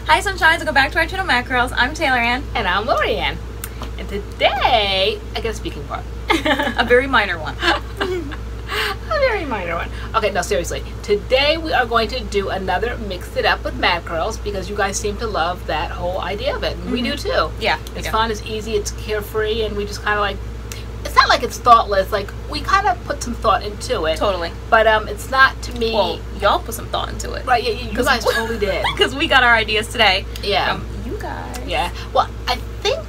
Hi Sunshines, welcome back to our channel MADCURLS. I'm Taylor Ann. And I'm Lorianne. And today, I get a speaking part. A very minor one. A very minor one. Okay, no, seriously. Today we are going to do another Mix It Up with MADCURLS because you guys seem to love that whole idea of it. And we do too. Yeah. It's fun, it's easy, it's carefree, and we just kind of like, it's not like it's thoughtless, like we kind of put some thought into it. Totally. But it's not to me. Well, y'all put some thought into it. Right, yeah, you guys totally did. Because we got our ideas today. Yeah. From you guys. Yeah. Well, I think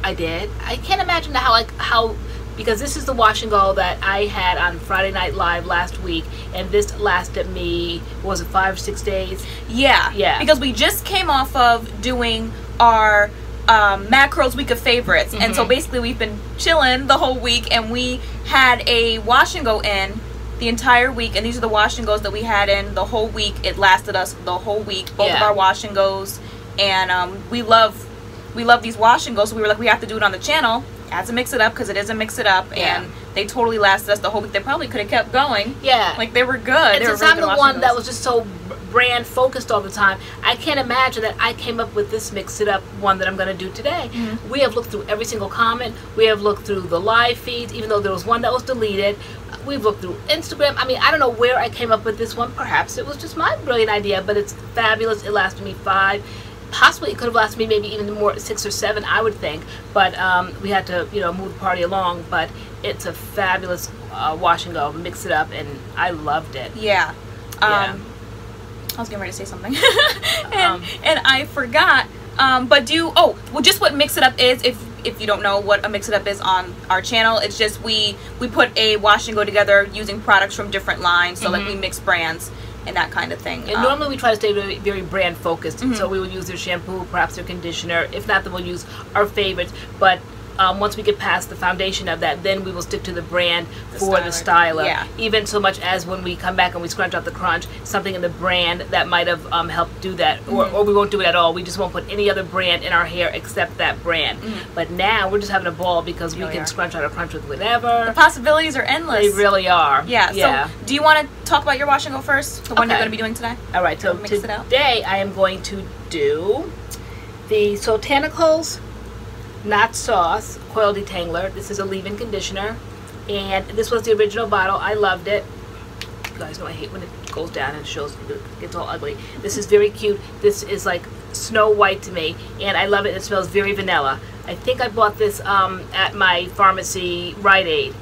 I did. I can't imagine how because this is the wash and go that I had on Friday Night Live last week, and this lasted me, what was it, 5 or 6 days? Yeah. Yeah. Because we just came off of doing our MADCURLS week of favorites, and so basically we've been chilling the whole week, and we had a wash and go in the entire week, and these are the wash and goes that we had in the whole week. It lasted us the whole week, both of our wash and goes, and we love these wash and goes, so we were like, we have to do it on the channel as a Mix It Up because it is a Mix It Up. And they totally lasted us the whole week. They probably could have kept going. Yeah, like they were good. And since I'm the one that was just so brand focused all the time, I can't imagine that I came up with this Mix It Up one that I'm going to do today. We have looked through every single comment. We have looked through the live feeds, even though there was one that was deleted. We've looked through Instagram. I mean, I don't know where I came up with this one. Perhaps it was just my brilliant idea, but it's fabulous. It lasted me 5. Possibly it could have lasted me maybe even more, 6 or 7, I would think. But we had to, you know, move the party along. But it's a fabulous wash and go, Mix It Up, and I loved it. Yeah. I was getting ready to say something, and I forgot. But just what Mix It Up is, if you don't know what a Mix It Up is on our channel, it's just we put a wash and go together using products from different lines. So like we mix brands and that kind of thing. And normally we try to stay very, very brand focused. So we will use their shampoo, perhaps their conditioner. If not, then we'll use our favorites. But once we get past the foundation of that, then we will stick to the brand for the styler. Yeah. Even so much as when we come back and we scrunch out the crunch, something in the brand that might have helped do that. Or we won't do it at all. We just won't put any other brand in our hair except that brand. But now we're just having a ball because we can scrunch out a crunch with whatever. The possibilities are endless. They really are. Yeah. So do you want to talk about your wash and go first? The one you're going to be doing today? All right. So today I am going to do the Soultanicals Not Sauce Coil Detangler. This is a leave-in conditioner, and this was the original bottle. I loved it. You guys know I hate when it goes down and shows, it gets all ugly. This is very cute. This is like Snow White to me, and I love it. It smells very vanilla. I think I bought this at my pharmacy Rite Aid.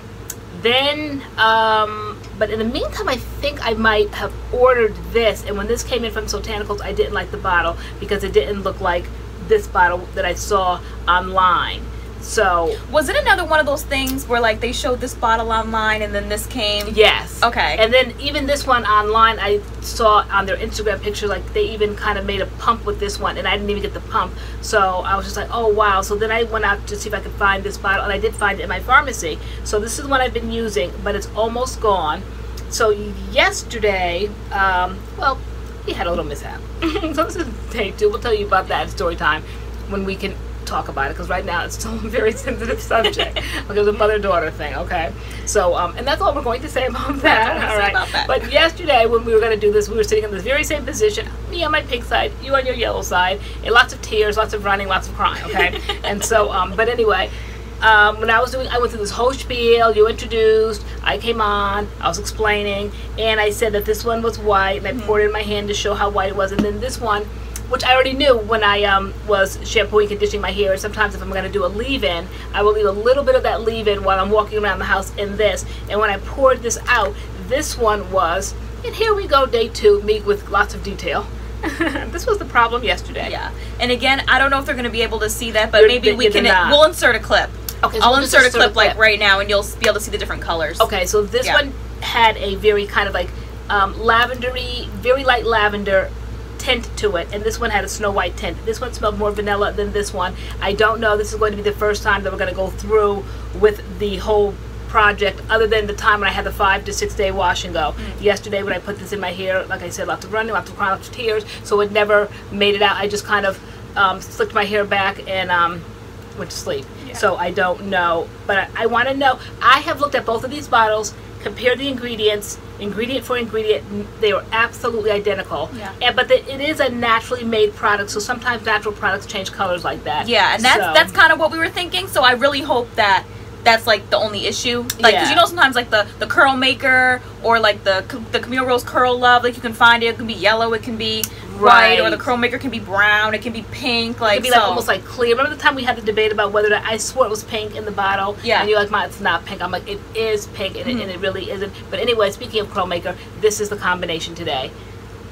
Then, but in the meantime, I think I might have ordered this, and when this came in from Soultanicals, I didn't like the bottle because it didn't look like this bottle that I saw online. So was it another one of those things where like they showed this bottle online and then this came? Yes. Okay. And then even this one online, I saw on their Instagram picture, like they even kind of made a pump with this one, and I didn't even get the pump. So I was just like, oh wow. So then I went out to see if I could find this bottle, and I did find it in my pharmacy. So this is the one I've been using, but it's almost gone. So yesterday, well, we had a little mishap. So this is day 2. We'll tell you about that in story time when we can talk about it, because right now it's still a very sensitive subject. Like it's a mother-daughter thing, okay? So, and that's all we're going to say about that. All right. But yesterday when we were going to do this, we were sitting in the very same position, me on my pink side, you on your yellow side, and lots of tears, lots of running, lots of crying, okay? And so, but anyway, when I went through this whole spiel. You introduced, I came on, I was explaining, and I said that this one was white, and I poured it in my hand to show how white it was, and then this one, which I already knew when I was shampooing, conditioning my hair. Sometimes if I'm going to do a leave-in, I will leave a little bit of that leave-in while I'm walking around the house in this. And when I poured this out, this one was, and here we go, day 2, me with lots of detail. This was the problem yesterday. Yeah. And again, I don't know if they're going to be able to see that, but maybe we can, we'll insert a clip. Okay, so I'll insert a clip like right now, and you'll be able to see the different colors. Okay, so this one had a very kind of like lavendery, very light lavender tint to it, and this one had a Snow White tint. This one smelled more vanilla than this one. I don't know. This is going to be the first time that we're going to go through with the whole project, other than the time when I had the 5 to 6 day wash and go. Yesterday when I put this in my hair, like I said, lots of running, lots of crying, lots of tears, so it never made it out. I just kind of slicked my hair back and went to sleep. So I don't know, but I want to know. I have looked at both of these bottles, compared the ingredients, ingredient for ingredient, they were absolutely identical. Yeah. But it is a naturally made product, so sometimes natural products change colors like that. Yeah, and that's kind of what we were thinking. So I really hope that that's like the only issue, like, because you know sometimes like the curl maker or like the Camille Rose Curl Love, like you can find it can be yellow, it can be white, or the curl maker can be brown, it can be pink, like it can be like almost like clear. Remember the time we had the debate about whether I swore it was pink in the bottle, and you're like, it's not pink. I'm like, it is pink, and, and it really isn't. But anyway, speaking of curl maker, this is the combination today: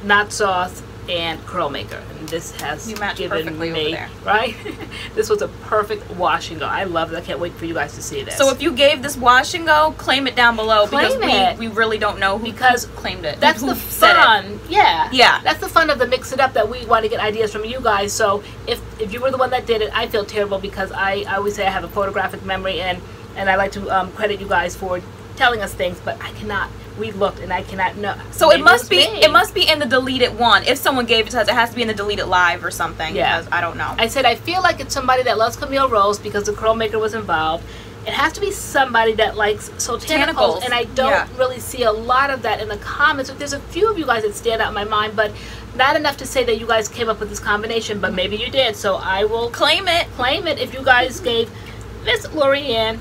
knot sauce and curl maker, and this has given me right. This was a perfect wash and go. I love it. I can't wait for you guys to see this. So if you gave this wash and go, claim it down below, because we really don't know who claimed it. That's the fun. Yeah, that's the fun of the mix it up, that we want to get ideas from you guys. So if you were the one that did it, I feel terrible, because I always say I have a photographic memory, and I like to credit you guys for telling us things, but I cannot. We looked and I cannot know. So it must be in the deleted one. If someone gave it to us, it has to be in the deleted live or something. Yeah, I don't know. I said I feel like it's somebody that loves Camille Rose because the curl maker was involved. It has to be somebody that likes Soultanicals, and I don't really see a lot of that in the comments. There's a few of you guys that stand out in my mind, but not enough to say that you guys came up with this combination. But maybe you did, so I will claim it. Claim it if you guys gave Miss Lorianne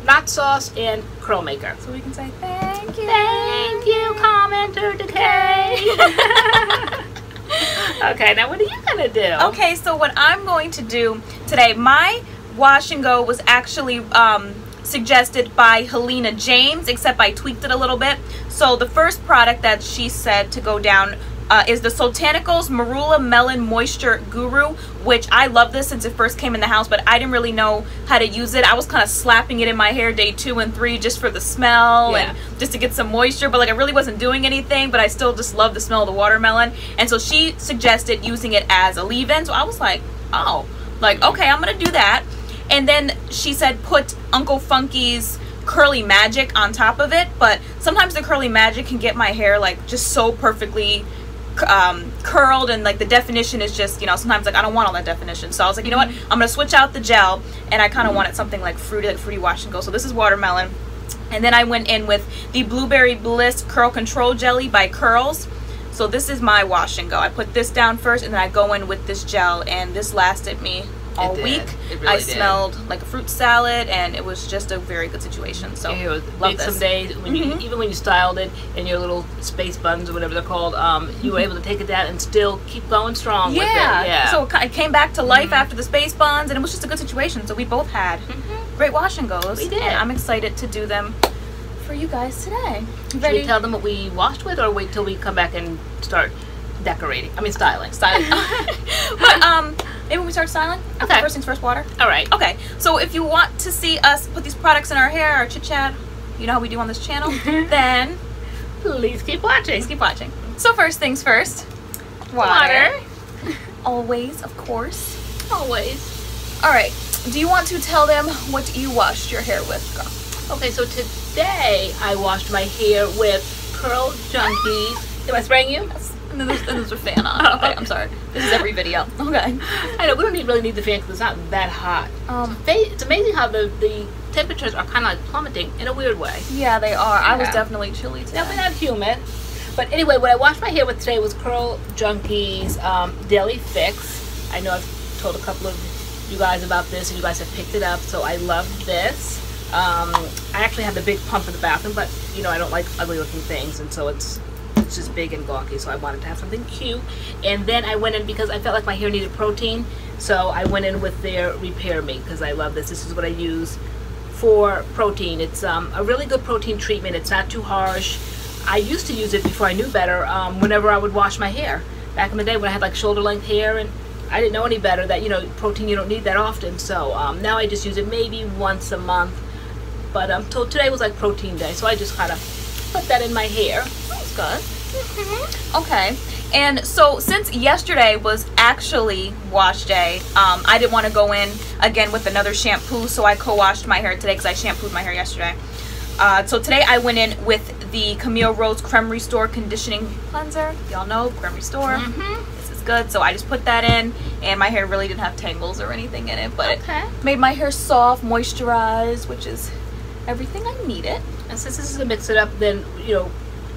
knot sauce and curl maker. So we can say thank you. Thank you, commenter Decay. Okay, now what are you gonna do? Okay, so what I'm going to do today, my wash and go was actually suggested by Helena James, except I tweaked it a little bit. So the first product that she said to go down is the Soultanicals Morula Melon Moisture Guru, which I love this since it first came in the house, but I didn't really know how to use it. I was kind of slapping it in my hair day 2 and 3 just for the smell and just to get some moisture, but like I really wasn't doing anything, but I still just love the smell of the watermelon. And so she suggested using it as a leave-in, so I was like, oh, like, okay, I'm gonna do that. And then she said put Uncle Funky's Curly Magic on top of it, but sometimes the Curly Magic can get my hair like just so perfectly curled, and like the definition is just, you know, sometimes like I don't want all that definition. So I was like, you know what, I'm gonna switch out the gel, and I kind of wanted something like fruity wash and go. So this is watermelon, and then I went in with the Blueberry Bliss Curl Control Jelly by Curls. So this is my wash and go. I put this down first, and then I go in with this gel, and this lasted me all week. I smelled like a fruit salad, and it was just a very good situation. So love this. Some days when you, even when you styled it in your little space buns or whatever they're called, you were able to take it down and still keep going strong with it. Yeah. So it came back to life after the space buns, and it was just a good situation. So we both had great wash and goes. We did. And I'm excited to do them for you guys today. Should we tell them what we washed with, or wait till we come back and start decorating? I mean styling. But maybe when we start styling? Okay. First things first, water. Alright. Okay. So if you want to see us put these products in our hair or chit chat, you know how we do on this channel, then please keep watching. Please keep watching. So first things first. Water. Always, of course. Always. Alright. Do you want to tell them what you washed your hair with, girl? Okay, so today I washed my hair with Curl Junkies. Am I spraying you? Yes. And then there's a fan on. Okay, I'm sorry. This is every video. Okay. I know, we don't really need the fan because it's not that hot. It's amazing how the temperatures are kind of like plummeting in a weird way. Yeah, they are. I was definitely chilly today. Definitely not humid. But anyway, what I washed my hair with today was Curl Junkies Daily Fix. I know I've told a couple of you guys about this, and you guys have picked it up, so I love this. I actually have the big pump in the bathroom, but you know I don't like ugly looking things, and so it's just big and gawky, so I wanted to have something cute. And then I went in because I felt like my hair needed protein, so I went in with their Repair Me because I love this. This is what I use for protein. It's a really good protein treatment. It's not too harsh. I used to use it before I knew better whenever I would wash my hair back in the day when I had like shoulder length hair, and I didn't know any better that, you know, protein you don't need that often. So now I just use it maybe once a month, but so today was like protein day, so I just kind of put that in my hair. That's good. Okay, and so since yesterday was actually wash day, I didn't want to go in again with another shampoo, so I co-washed my hair today because I shampooed my hair yesterday. So today I went in with the Camille Rose Creme Restore Conditioning Cleanser. Y'all know Creme Restore. This is good, so I just put that in, and my hair really didn't have tangles or anything in it, but it made my hair soft, moisturized, which is everything I needed. And since this is a mix it up, then, you know,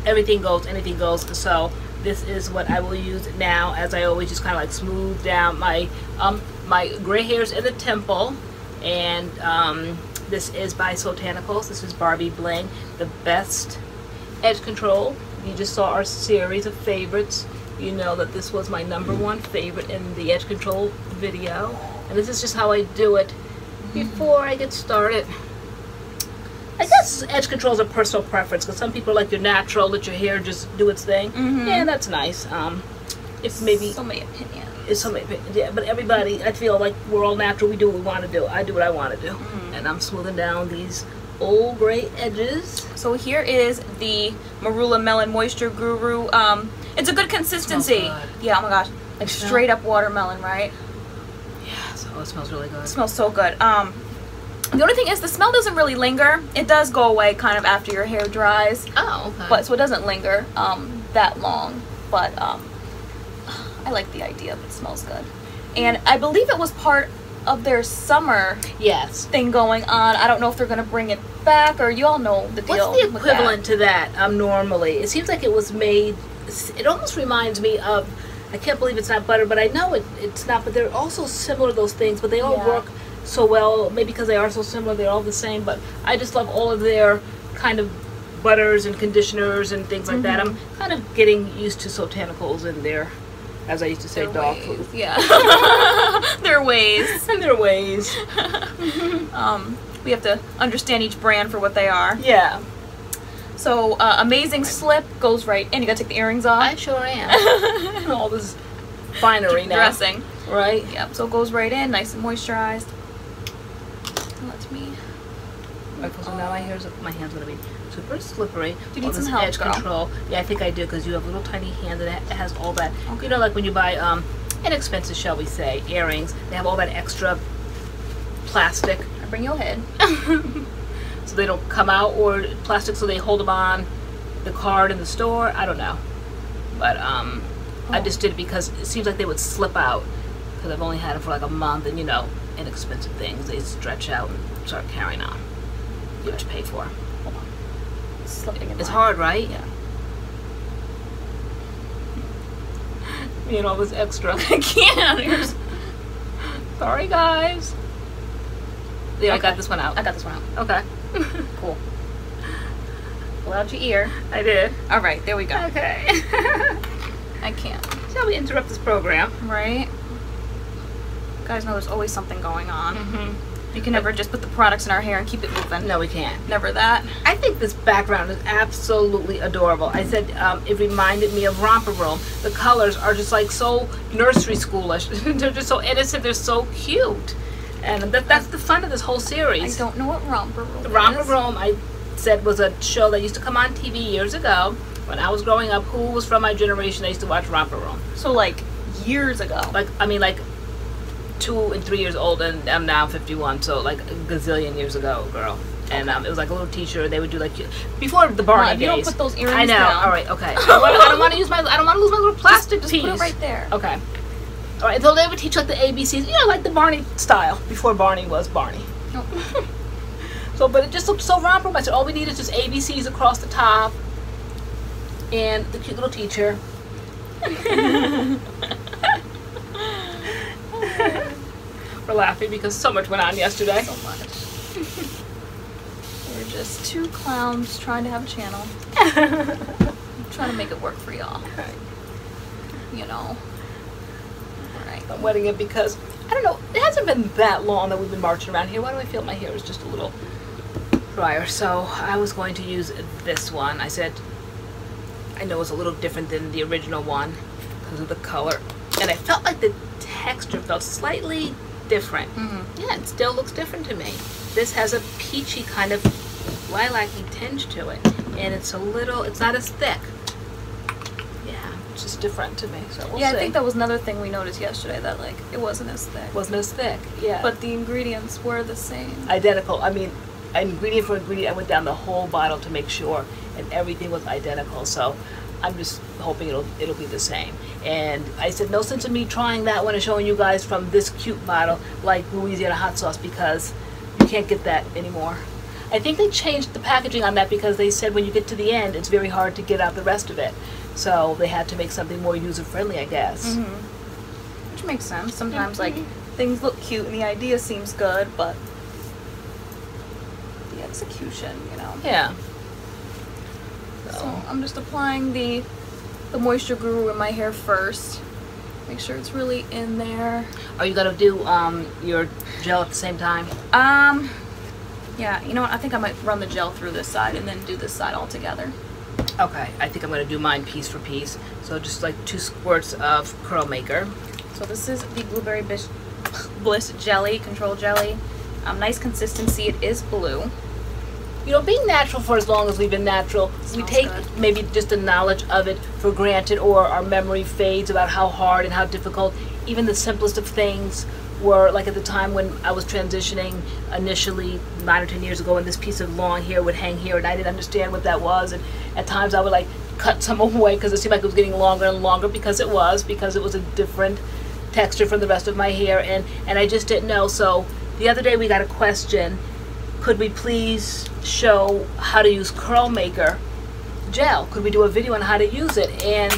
everything goes, anything goes. So this is what I will use now, as I always just kind of like smooth down my gray hairs in the temple. And this is by Soultanicals. This is Barbie Bling, the best edge control. You just saw our series of favorites. You know that this was my #1 favorite in the edge control video. And this is just how I do it before I get started. I guess edge control is a personal preference, because some people like your natural, let your hair just do its thing. Yeah, that's nice. If maybe so many opinions. It's so many opinions, yeah. But everybody, I feel like we're all natural. We do what we want to do. I do what I want to do, and I'm smoothing down these old gray edges. So here is the Morula Melon Moisture Guru. It's a good consistency. Smells good. Yeah. Oh my gosh, like straight up watermelon, right? Yeah. So it smells really good. It smells so good. The only thing is the smell doesn't really linger. It does go away kind of after your hair dries. Oh, okay. But so it doesn't linger that long. But I like the idea of it. Smells good. And I believe it was part of their summer thing going on. I don't know if they're going to bring it back, or you all know the deal. What's the equivalent to that normally? It seems like it was made, it almost reminds me of, I can't believe it's not butter, but I know it's not, but they're also similar, those things, but they all work so well, maybe because they are so similar, they're all the same. But I just love all of their kind of butters and conditioners and things like that. I'm kind of getting used to Soultanicals and their, as I used to say, dog food. Yeah. Their ways. And their ways. We have to understand each brand for what they are. Yeah. So amazing slip goes right in. You gotta take the earrings off. I sure am. All this finery now. Dressing. Right. Yep. So it goes right in, nice and moisturized. Let me. Right, so now my hand's gonna be super slippery. Do you need some help, edge girl? control. Yeah, I think I do, because you have little tiny hands and it has all that. Okay. You know, like when you buy inexpensive, shall we say, earrings, they have all that extra plastic. I bring your head. So they don't come out, or plastic so they hold them on the card in the store. I don't know. But I just did it because it seems like they would slip out, because I've only had it for like a month, and you know, inexpensive things, they stretch out and start carrying on. You have to pay for. Hold on. Slipping in It's hard, right? Yeah. Me and all this extra. I can't. Sorry, guys. Yeah, okay. I got this one out. I got this one out. Okay. Cool. Pull out your ear. I did. All right, there we go. Okay. I can't. Shall we interrupt this program? Right. You guys know there's always something going on. You can never just put the products in our hair and keep it moving. No, we can't. Never that. I think this background is absolutely adorable. I said it reminded me of Romper Room. The colors are just like so nursery schoolish. They're just so innocent. They're so cute. And that's the fun of this whole series. I don't know what Romper Room is. Romper Room, I said, was a show that used to come on TV years ago. When I was growing up, who was from my generation, I used to watch Romper Room. So like years ago. Like, I mean, like 2 and 3 years old, and I'm now 51, so like a gazillion years ago, girl. And it was like a little teacher. They would do like before the Barney days. You don't put those earrings I know. down. All right. Okay. I don't want to use my. I don't want to lose my little plastic just piece. Put it right there. Okay. All right. So they would teach like the ABCs. You know, like the Barney style before Barney was Barney. Oh. So, but it just looked so romper. I said all we need is just ABCs across the top, and the cute little teacher. We're laughing because so much went on yesterday. So much. We're just two clowns trying to have a channel. Trying to make it work for y'all. Right. You know. Alright. I'm wetting it because, I don't know, it hasn't been that long that we've been marching around here. Why do I feel my hair is just a little drier? So I was going to use this one. I said, I know it's a little different than the original one because of the color. And I felt like the texture felt slightly different. Yeah, it still looks different to me. This has a peachy kind of lilac-y tinge to it, and it's a little, it's not as thick. Yeah, it's just different to me. So we'll see. I think that was another thing we noticed yesterday, that like it wasn't as thick. Wasn't as thick. Yeah. But the ingredients were the same. Identical. I mean, ingredient for ingredient, I went down the whole bottle to make sure, and everything was identical. So I'm just hoping it'll be the same. And I said, no sense in me trying that one and showing you guys from this cute bottle like Louisiana hot sauce, because you can't get that anymore. I think they changed the packaging on that because they said when you get to the end, it's very hard to get out the rest of it. So they had to make something more user-friendly, I guess. Which makes sense. Sometimes, like, things look cute and the idea seems good, but the execution, you know. Yeah. So I'm just applying the moisture guru in my hair first. Make sure it's really in there. Are you gonna do your gel at the same time? Yeah, you know what? I think I might run the gel through this side and then do this side all together. Okay, I think I'm gonna do mine piece for piece. So just like 2 squirts of curl maker. So this is the Blueberry Bliss Jelly, Control Jelly. Nice consistency. It is blue. You know, being natural for as long as we've been natural, we take maybe just the knowledge of it for granted, or our memory fades about how hard and how difficult even the simplest of things were. Like at the time when I was transitioning initially 9 or 10 years ago, and this piece of long hair would hang here and I didn't understand what that was, and at times I would like cut some away because it seemed like it was getting longer and longer because it was a different texture from the rest of my hair, and I just didn't know. So the other day we got a question, could we please show how to use curl maker gel? Could we do a video on how to use it? And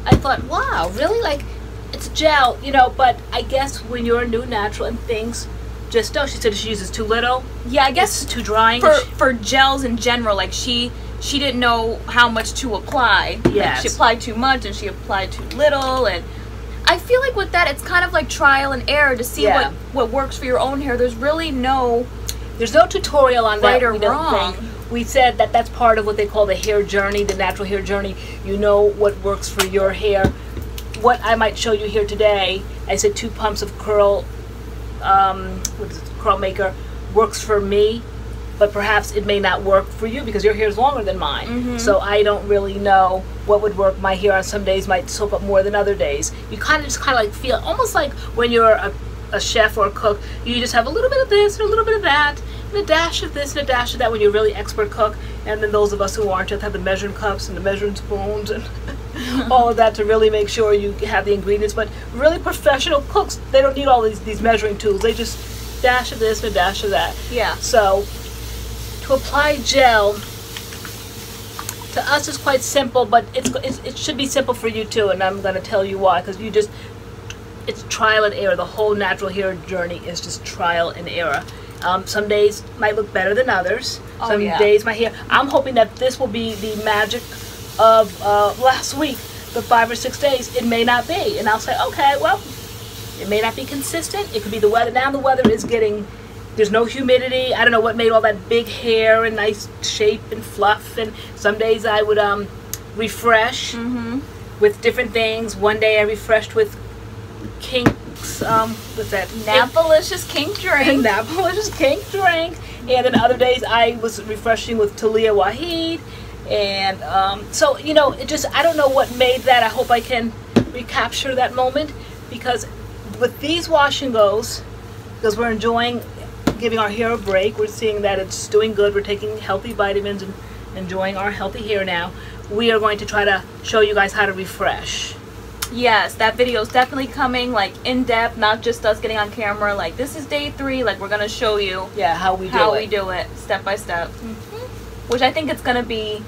I thought, wow, really? Like, it's gel, you know, but I guess when you're a new natural and things just don't. She said she uses too little. Yeah, I guess it's too drying. For gels in general, like she didn't know how much to apply. Yes. Like she applied too much and she applied too little, and I feel like with that it's kind of like trial and error to see what works for your own hair. There's really there's no tutorial on that. Right or wrong. We said that that's part of what they call the hair journey, the natural hair journey. You know what works for your hair. What I might show you here today, I said 2 pumps of curl maker works for me, but perhaps it may not work for you because your hair is longer than mine. So I don't really know what would work. My hair on some days might soak up more than other days. You kind of like feel almost like when you're a chef or a cook, you just have a little bit of this and a little bit of that and a dash of this and a dash of that when you're really expert cook. And then those of us who aren't just have the measuring cups and the measuring spoons and all of that to really make sure you have the ingredients. But really professional cooks, they don't need all these measuring tools. They just dash of this and a dash of that. Yeah. So to apply gel, to us is quite simple, but it should be simple for you too, and I'm going to tell you why. Because it's trial and error. The whole natural hair journey is just trial and error. Some days might look better than others. Some days my hair, I'm hoping that this will be the magic of last week, the 5 or 6 days. It may not be, and I'll say, okay, well, it may not be consistent. It could be the weather. Now the weather is getting, there's no humidity. I don't know what made all that big hair and nice shape and fluff. And some days I would refresh with different things. One day I refreshed with Kink's, what's that? Napalicious Kink drink. Napalicious Kink drink. And then other days I was refreshing with Talia Waheed. And so, you know, it just, I don't know what made that. I hope I can recapture that moment, because with these wash and goes, because we're enjoying giving our hair a break, we're seeing that it's doing good, we're taking healthy vitamins and enjoying our healthy hair now, we are going to try to show you guys how to refresh. Yes, that video is definitely coming, like, in depth, not just us getting on camera, like, this is day 3, like, we're going to show you how we do it step by step. Which I think it's going to be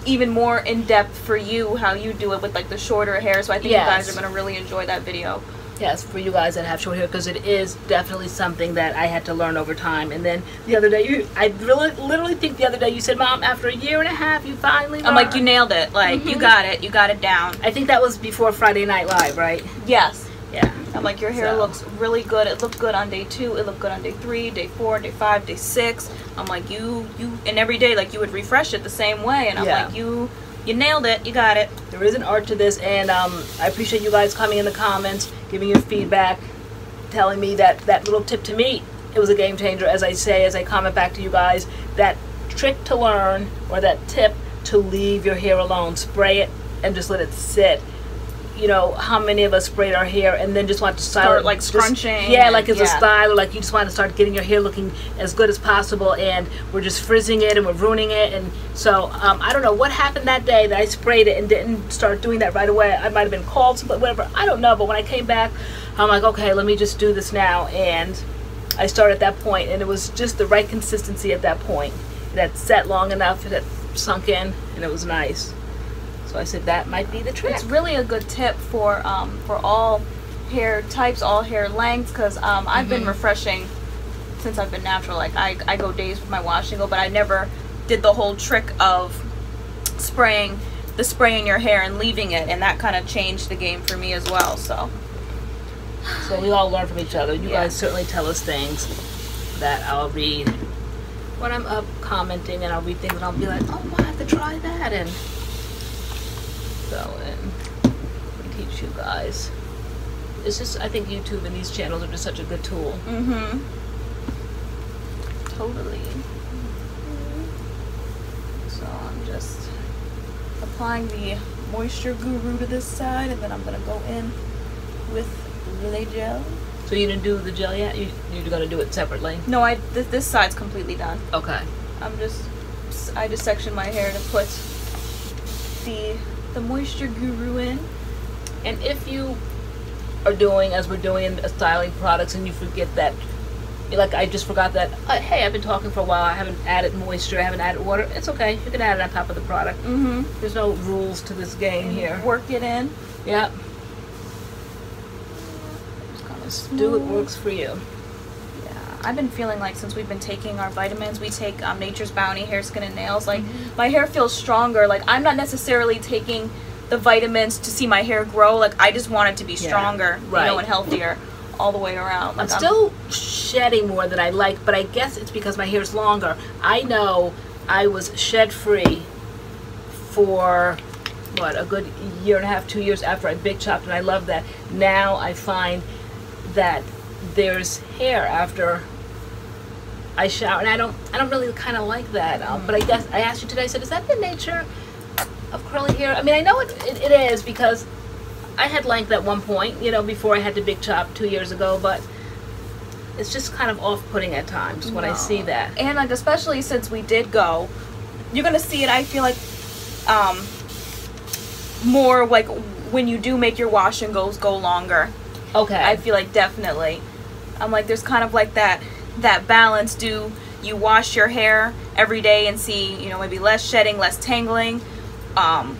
even more in depth for you, how you do it with, like, the shorter hair, so I think you guys are going to really enjoy that video. Yes, for you guys that have short hair, because it is definitely something that I had to learn over time. And then the other day, I literally think the other day you said, Mom, after 1.5 years, you finally learned. I'm like, you nailed it. Like, you got it down. I think that was before Friday Night Live, right? Yes. Yeah. I'm like, your hair looks really good. It looked good on day 2. It looked good on day 3, day 4, day 5, day 6. I'm like, you, and every day, like, you would refresh it the same way. And I'm like, you nailed it. You got it. There is an art to this, and I appreciate you guys coming in the comments, giving your feedback, telling me that little tip to me, it was a game changer. As I say, as I comment back to you guys, that trick to learn, or that tip to leave your hair alone. Spray it and just let it sit. You know, how many of us sprayed our hair and then just want to start like scrunching? Like it's a style, or like you just want to start getting your hair looking as good as possible, and we're just frizzing it and we're ruining it. And so I don't know what happened that day that I sprayed it and didn't start doing that right away. I might have been called, but whatever, I don't know. But when I came back, I'm like, okay, let me just do this now. And I started at that point, and it was just the right consistency at that point. It had set long enough, it had sunk in, and it was nice. So I said that might be the trick. It's really a good tip for all hair types, all hair lengths, because I've been refreshing since I've been natural. Like I go days with my wash and go, but I never did the whole trick of spraying the spray in your hair and leaving it, and that kind of changed the game for me as well. So we all learn from each other. You guys certainly tell us things that I'll read when I'm up commenting, and I'll read things and I'll be like, oh, I have to try that, and so and teach you guys. It's just, I think YouTube and these channels are just such a good tool. Totally. So I'm just applying the moisture guru to this side, and then I'm gonna go in with Relay gel. So you didn't do the gel yet? You're gonna do it separately? No, this side's completely done. Okay. I just sectioned my hair to put the moisture guru in. And if you are doing, as we're doing in styling products, and you forget that, like I just forgot that, hey, I've been talking for a while, I haven't added moisture, I haven't added water, it's okay, you can add it on top of the product. There's no rules to this game here. Work it in. Yep. Just do what works for you. Yeah, I've been feeling like since we've been taking our vitamins, we take Nature's Bounty Hair, Skin, and Nails, like my hair feels stronger. Like I'm not necessarily taking the vitamins to see my hair grow, like I just want it to be stronger, you know, and healthier all the way around. Like I'm still shedding more than I like, but I guess it's because my hair's longer. I know I was shed free for what, a good year and a half, 2 years after I big chopped, and I love that. Now I find that there's hair after I shower, and I don't really kind of like that. But I guess I asked you today, I said, is that the nature of curly hair? I mean, I know it is, because I had length at one point, you know, before I had the big chop 2 years ago, but it's just kind of off-putting at times when I see that. And like, especially since we did go, you're gonna see it, I feel like, more like when you do make your wash and goes go longer. Okay. I feel like definitely. I'm like, there's kind of like that balance. Do you wash your hair every day and see, you know, maybe less shedding, less tangling?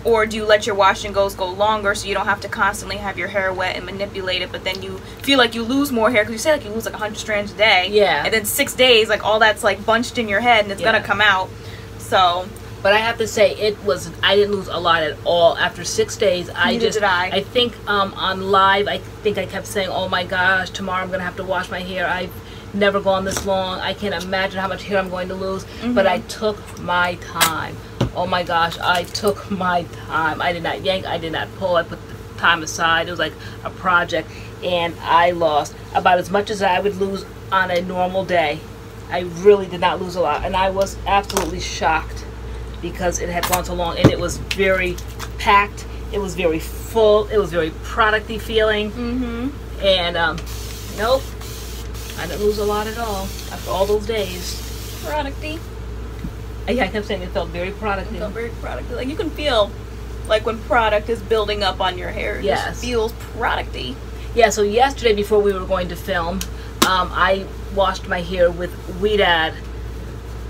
Or do you let your wash and goes go longer so you don't have to constantly have your hair wet and manipulate it, but then you feel like you lose more hair, because you say like you lose like 100 strands a day. Yeah. And then 6 days, like all that's like bunched in your head and it's gonna come out. So. But I have to say, I didn't lose a lot at all. After 6 days, Neither did I. I think on live, I think I kept saying, oh my gosh, tomorrow I'm going to have to wash my hair. I've never gone this long. I can't imagine how much hair I'm going to lose. But I took my time. Oh my gosh, I took my time. I did not yank, I did not pull. I put the time aside. It was like a project. And I lost about as much as I would lose on a normal day. I really did not lose a lot. And I was absolutely shocked, because it had gone so long, and it was very packed, it was very full, it was very producty feeling. And nope, I didn't lose a lot at all after all those days. Producty. Yeah, I kept saying it felt very producty. It felt very producty. Like you can feel like when product is building up on your hair. It just feels producty. Yeah, so yesterday before we were going to film, I washed my hair with Weedad,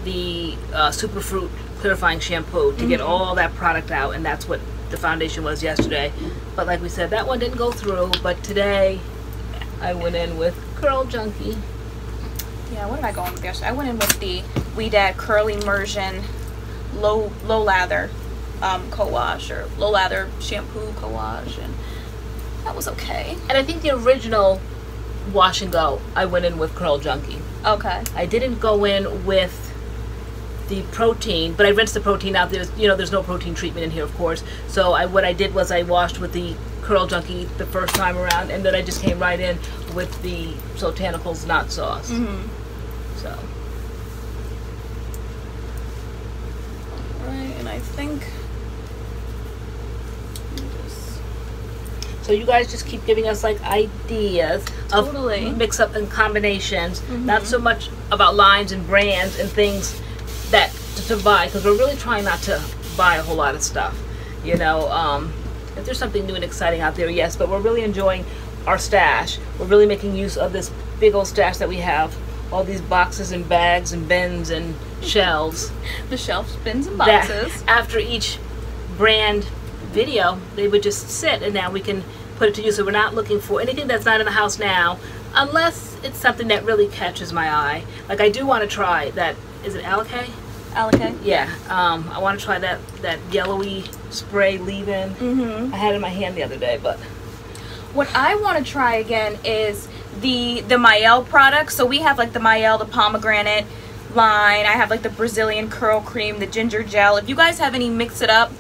the Superfruit clarifying shampoo, to get all that product out, and that's what the foundation was yesterday. But like we said, that one didn't go through. But today I went in with Curl Junkie. Yeah, what did I go in with yesterday? I went in with the Weedad Curl Immersion low lather co-wash, or low lather shampoo co-wash, and that was okay. And I think the original wash and go, I went in with Curl Junkie. Okay. I didn't go in with the protein, but I rinsed the protein out. There's no protein treatment in here, of course. So what I did was I washed with the Curl Junkie the first time around, and then I just came right in with the Soultanicals Knot Sauce. So. Alright, and I think. So you guys just keep giving us like ideas of mix up and combinations. Not so much about lines and brands and things that to buy, because we're really trying not to buy a whole lot of stuff, you know. If there's something new and exciting out there, yes, but we're really enjoying our stash. We're really making use of this big old stash that we have all these boxes and bags and bins and shelves. The shelves, bins, and boxes. After each brand video, they would just sit, and now we can put it to use. So we're not looking for anything that's not in the house now, unless it's something that really catches my eye. Like I do want to try that. Is it Alakay? Alakay? Yeah. I want to try that yellowy spray leave-in. I had it in my hand the other day, but what I want to try again is the Mielle products. So we have like the Mielle, the pomegranate line. I have like the Brazilian curl cream, the ginger gel. If you guys have any mix it up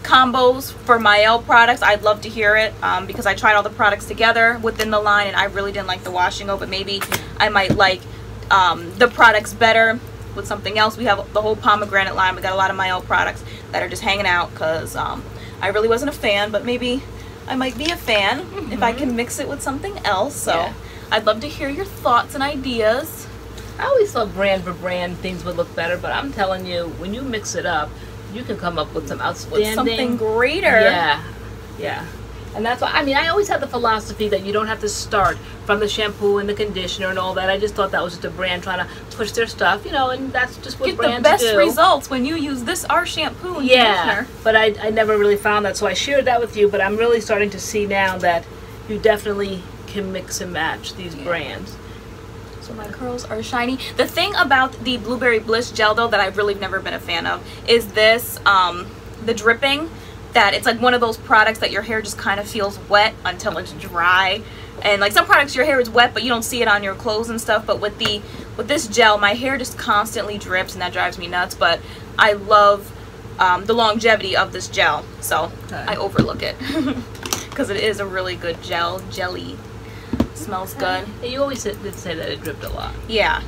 combos for Mielle products, I'd love to hear it, because I tried all the products together within the line and I really didn't like the wash and go, but maybe I might like the products better with something else. We have the whole pomegranate line. We got a lot of Mielle products that are just hanging out because I really wasn't a fan, but maybe I might be a fan if I can mix it with something else. So I'd love to hear your thoughts and ideas. I always thought brand for brand things would look better, but I'm telling you, when you mix it up, you can come up with some outstanding, with something greater. Yeah. And that's why, I mean, I always had the philosophy that you don't have to start from the shampoo and the conditioner and all that. I just thought that was just a brand trying to push their stuff, you know, and that's just what brands do. Get the best results when you use our shampoo and conditioner. But I never really found that, so I shared that with you, but I'm really starting to see now that you definitely can mix and match these brands. So my curls are shiny. The thing about the Blueberry Bliss gel though that I've really never been a fan of is this, the dripping. That it's like one of those products that your hair just kind of feels wet until it's dry, and like some products your hair is wet but you don't see it on your clothes and stuff, but with this gel my hair just constantly drips and that drives me nuts. But I love the longevity of this gel, so I overlook it because it is a really good jelly. Smells good. Yeah, you always did say that it dripped a lot. Yeah,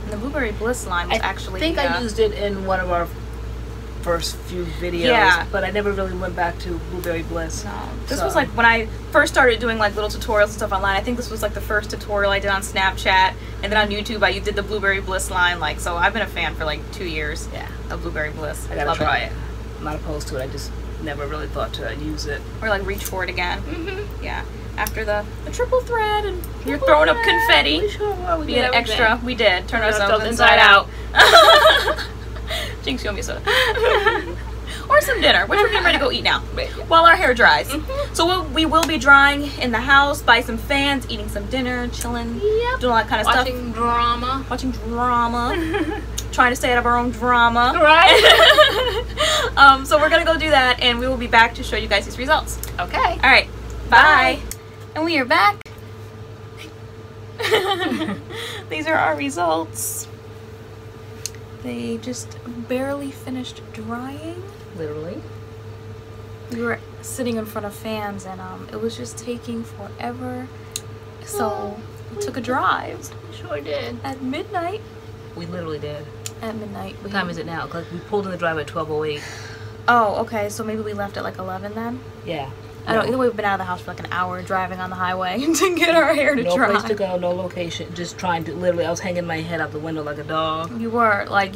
and the Blueberry Bliss line was actually, I think I used it in one of our first few videos, but I never really went back to Blueberry Bliss. No, this was like when I first started doing like little tutorials and stuff online. I think this was like the first tutorial I did on Snapchat, and then on YouTube I did the Blueberry Bliss line. Like, so I've been a fan for like 2 years. Of Blueberry Bliss. I gotta try it. I'm not opposed to it. I just never really thought to use it or like reach for it again. Yeah, after the triple thread and you're throwing up confetti. We did an extra. We did turn ourselves inside out. Jinx, you owe me a soda. Or some dinner, which we're getting ready to go eat now while our hair dries. So we will be drying in the house, by some fans, eating some dinner, chilling, doing all that kind of stuff. Watching drama. Trying to stay out of our own drama. Right. So we're going to go do that, and we will be back to show you guys these results. Okay. All right. Bye. And we are back. These are our results. They just barely finished drying. Literally. We were sitting in front of fans and it was just taking forever. So we took a drive. We sure did. At midnight. We literally did. At midnight. What time is it now? Like we pulled in the drive at 12:08. Oh, okay. So maybe we left at like 11 then? Yeah. I don't know. Either way, we've been out of the house for like an hour driving on the highway to get our hair to dry. No place to go, no location. Just trying to, literally, I was hanging my head out the window like a dog. You were like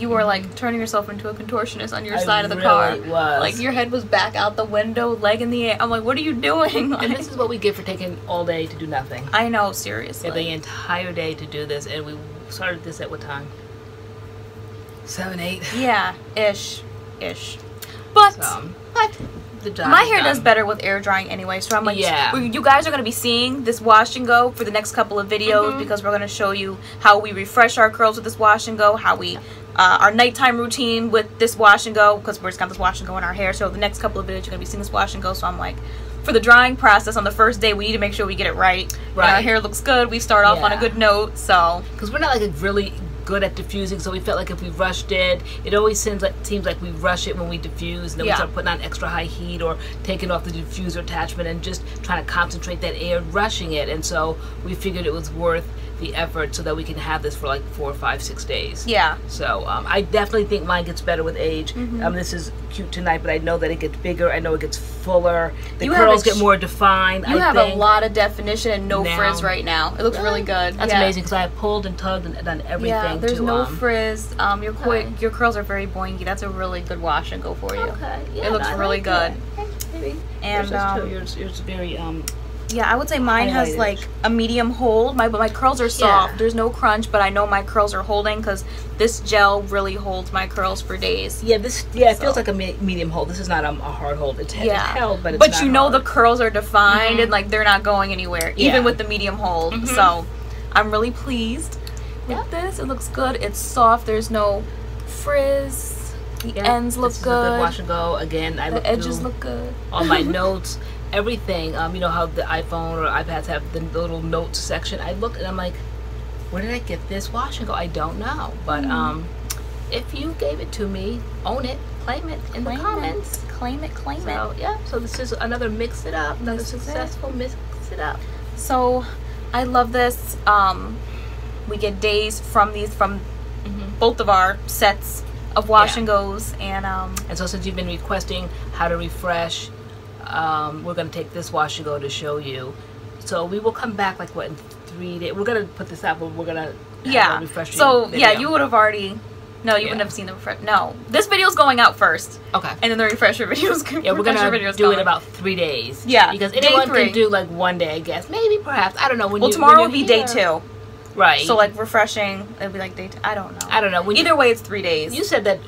turning yourself into a contortionist on your side of the car. I really was. Like your head was back out the window, leg in the air. I'm like, what are you doing? Like, and this is what we get for taking all day to do nothing. I know, seriously. The entire day to do this, and we started this at what time? 7, 8. Yeah, ish. But my hair does better with air drying anyway, so I'm like, you guys are going to be seeing this wash and go for the next couple of videos because we're going to show you how we refresh our curls with this wash and go, how we our nighttime routine with this wash and go, because we're just got this wash and go in our hair. So the next couple of videos you're going to be seeing this wash and go. So I'm like, for the drying process on the first day, we need to make sure we get it right. Our hair looks good. We start off on a good note. So because we're not like a really good at diffusing, so we felt like if we rushed it always seems like we rush it when we diffuse, and then we start putting on extra high heat or taking off the diffuser attachment and just trying to concentrate that air, rushing it. And so we figured it was worth the effort so that we can have this for like 4, 5, 6 days. So I definitely think mine gets better with age. This is cute tonight, but I know that it gets bigger. I know it gets fuller. The curls get more defined. You have a lot of definition and no frizz right now. It looks really good. That's amazing because I have pulled and tugged and done everything. There's no frizz. Your curls are very boingy. That's a really good wash and go for you. It looks really good. Maybe. And yours is very Yeah, I would say mine has like a medium hold. But my curls are soft. There's no crunch, but I know my curls are holding because this gel really holds my curls for days. Yeah, it feels like a medium hold. This is not a hard hold. It's held, but it's not you know hard. the curls are defined and like they're not going anywhere, even with the medium hold. So I'm really pleased with this. It looks good. It's soft. There's no frizz. The ends look good. A good wash and go. Again, the edges look good. On my notes. Everything, you know how the iPhone or iPads have the little notes section. I looked and I'm like, where did I get this wash and go? I don't know, but if you gave it to me, own it, claim it in the comments. Claim it. So yeah, so this is another mix it up, another successful mix it up. So I love this. We get days from these from both of our sets of wash and goes, and so since you've been requesting how to refresh. We're going to take this wash and go to show you. So we will come back like what in 3 days. We're going to put this out, but we're going to refresh. So video. You would have already. No, you wouldn't have seen the refresh. No, this video's going out first. Okay. And then the refresher videos. Yeah, we're gonna do it in about 3 days. Yeah. Because anyone can do like 1 day, I guess. Maybe, perhaps. I don't know. Well, tomorrow will be day 2. Right. So like refreshing, it'll be like day 2. I don't know. I don't know. Either way, it's 3 days. You said that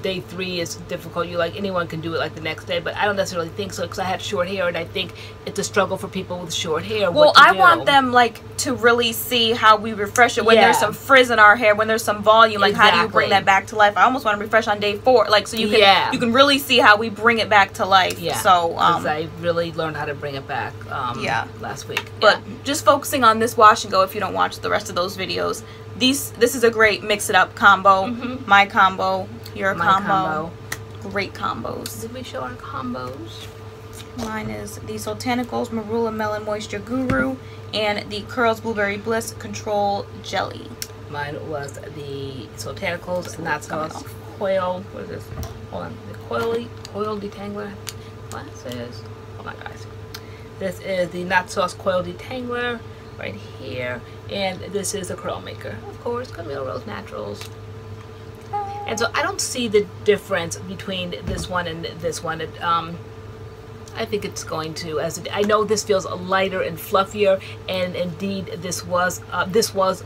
day 3 is difficult. You like anyone can do it like the next day, but I don't necessarily think so because I had short hair and I think it's a struggle for people with short hair. Well, I want them like to really see how we refresh it when there's some frizz in our hair, when there's some volume. Like how do you bring that back to life? I almost want to refresh on day 4, like so you can really see how we bring it back to life. Yeah. So I really learned how to bring it back. Last week. But just focusing on this wash and go. If you don't watch the rest of those videos. This is a great mix it up combo. My combo, your combo. Great combos. Did we show our combos? Mine is the Soultanicals Marula Melon Moisture Guru and the Curls Blueberry Bliss Control Jelly. Mine was the Soultanicals M.A.D.CURLS Coil. What is this? Hold on. The Coil Detangler glasses. Hold on, guys. This is the M.A.D.CURLS Coil Detangler. Right here, and this is a curl maker, of course, Camille Rose Naturals. And so I don't see the difference between this one and this one. I think it's going to, I know this feels lighter and fluffier, and indeed this was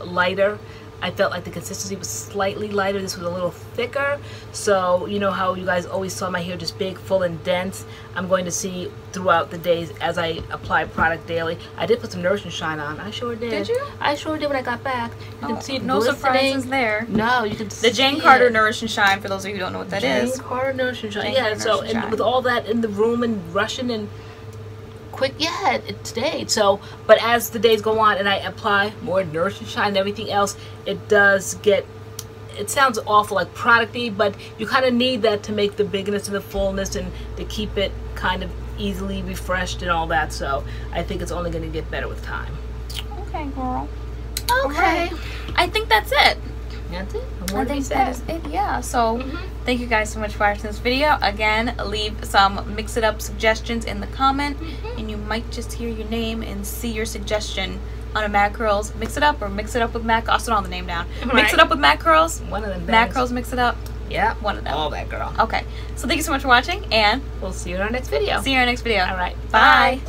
lighter. I felt like the consistency was slightly lighter. This was a little thicker. So you know how you guys always saw my hair just big, full, and dense. I'm going to see throughout the days as I apply product daily. I did put some Nourish and Shine on. I sure did. Did you? I sure did when I got back. You can see it no surprises there. No, you can see the Jane Carter Nourish and Shine, for those of you who don't know what that is. Jane Carter Nourish and Shine. Yeah, so and with all that in the room and rushing and quick, it stayed. So but as the days go on and I apply more Nourish and Shine and everything else, it does get, it sounds awful like producty, but you kind of need that to make the bigness and the fullness and to keep it kind of easily refreshed and all that. So I think it's only going to get better with time. Okay, girl. Okay. Right. I think that's it. That's it. I think that is it. Yeah. So thank you guys so much for watching this video. Again, leave some mix it up suggestions in the comment, and you might just hear your name and see your suggestion on a MADCURLS mix it up, or mix it up with MAC. I'll put the name down. Right. Mix it up with MADCURLS. One of them. MADCURLS mix it up. Yeah. One of them. All that, girl. Okay. So thank you so much for watching, and we'll see you in our next video. See you in our next video. All right. Bye.